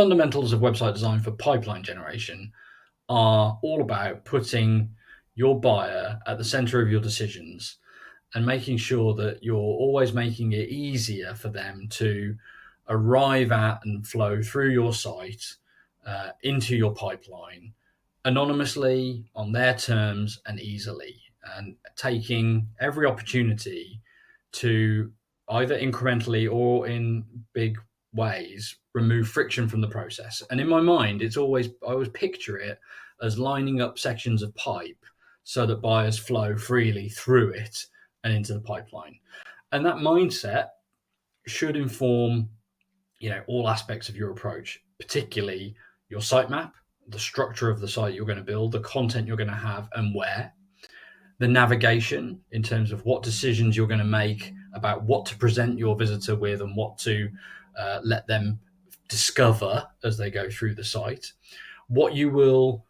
fundamentals of website design for pipeline generation are all about putting your buyer at the center of your decisions and making sure that you're always making it easier for them to arrive at and flow through your site into your pipeline anonymously on their terms and easily, and taking every opportunity to either incrementally or in big ways remove friction from the process. And in my mind, I always picture it as lining up sections of pipe so that buyers flow freely through it and into the pipeline. And that mindset should inform, all aspects of your approach, particularly your sitemap, the structure of the site you're going to build, the content you're going to have and where, the navigation in terms of what decisions you're going to make about what to present your visitor with and what to let them discover as they go through the site, what you will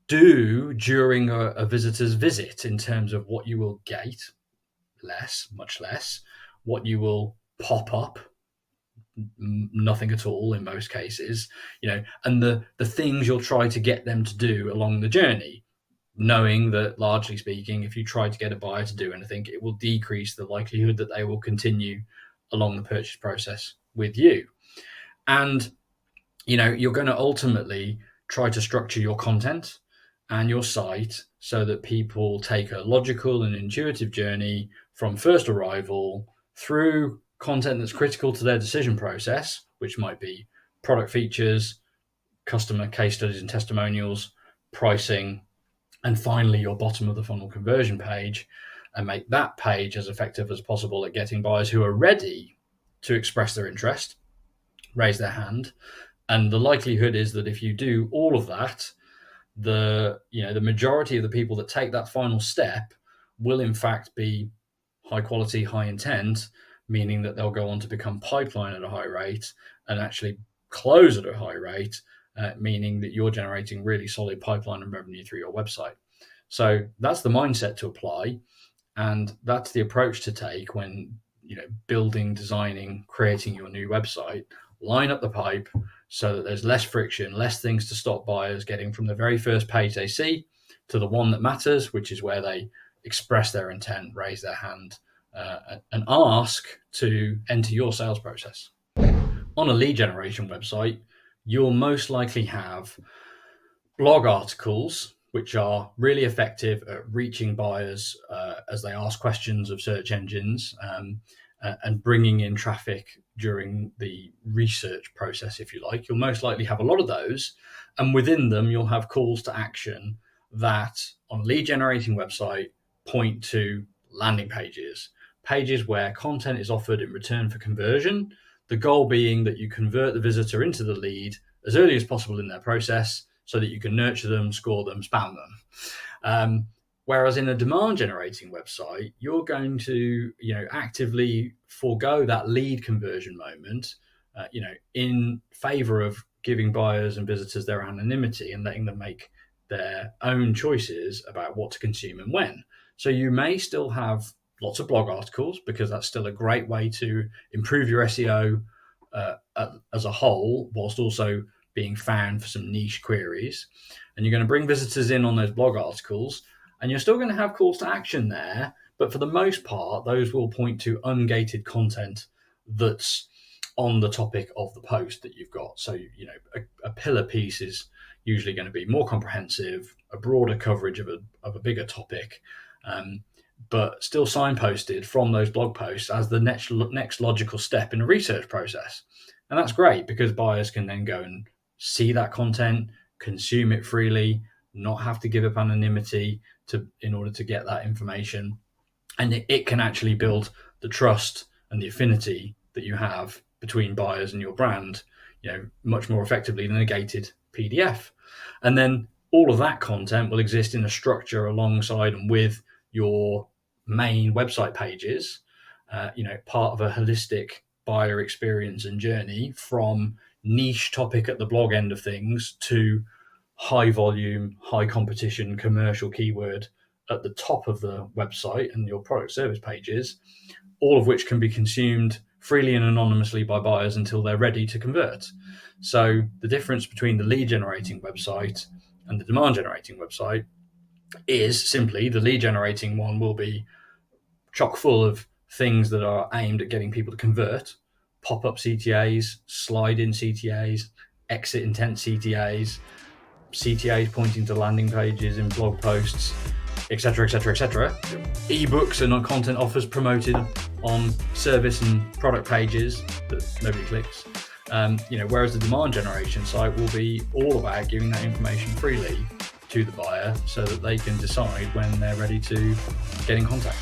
do during a visitor's visit in terms of what you will gate, much less, what you will pop up, nothing at all in most cases, and the things you'll try to get them to do along the journey, knowing that largely speaking, if you try to get a buyer to do anything, it will decrease the likelihood that they will continue along the purchase process with you. And you're going to ultimately try to structure your content and your site so that people take a logical and intuitive journey from first arrival through content that's critical to their decision process, which might be product features, customer case studies and testimonials, pricing, and finally your bottom of the funnel conversion page, and make that page as effective as possible at getting buyers who are ready to express their interest, raise their hand. And the likelihood is that if you do all of that, the majority of the people that take that final step will in fact be high quality, high intent, meaning that they'll go on to become pipeline at a high rate and actually close at a high rate, meaning that you're generating really solid pipeline and revenue through your website. So that's the mindset to apply, and that's the approach to take when building, designing, creating your new website. Line up the pipe so that there's less friction, less things to stop buyers getting from the very first page they see to the one that matters, which is where they express their intent, raise their hand, and ask to enter your sales process. On a lead generation website, you'll most likely have blog articles, which are really effective at reaching buyers as they ask questions of search engines, and bringing in traffic during the research process, if you like. You'll most likely have a lot of those, and within them, you'll have calls to action that on a lead generating website point to landing pages where content is offered in return for conversion, the goal being that you convert the visitor into the lead as early as possible in their process so that you can nurture them, score them, spam them. Whereas in a demand generating website, you're going to actively forego that lead conversion moment in favor of giving buyers and visitors their anonymity and letting them make their own choices about what to consume and when. So you may still have lots of blog articles, because that's still a great way to improve your SEO as a whole, whilst also being found for some niche queries. And you're going to bring visitors in on those blog articles, and you're still going to have calls to action there. But for the most part, those will point to ungated content that's on the topic of the post that you've got. So, a pillar piece is usually going to be more comprehensive, a broader coverage of a bigger topic, but still signposted from those blog posts as the next logical step in a research process. And that's great, because buyers can then go and see that content, consume it freely, not have to give up anonymity in order to get that information. And it can actually build the trust and the affinity that you have between buyers and your brand, much more effectively than a gated PDF. And then all of that content will exist in a structure alongside and with your main website pages, part of a holistic buyer experience and journey, from niche topic at the blog end of things to high volume, high competition commercial keyword at the top of the website and your product service pages, all of which can be consumed freely and anonymously by buyers until they're ready to convert. So the difference between the lead generating website and the demand generating website is simply the lead generating one will be chock full of things that are aimed at getting people to convert, pop-up CTAs, slide-in CTAs, exit intent CTAs, CTAs pointing to landing pages in blog posts, etc., etc., etc. Ebooks and content offers promoted on service and product pages that nobody clicks. Whereas the demand generation site will be all about giving that information freely to the buyer so that they can decide when they're ready to get in contact.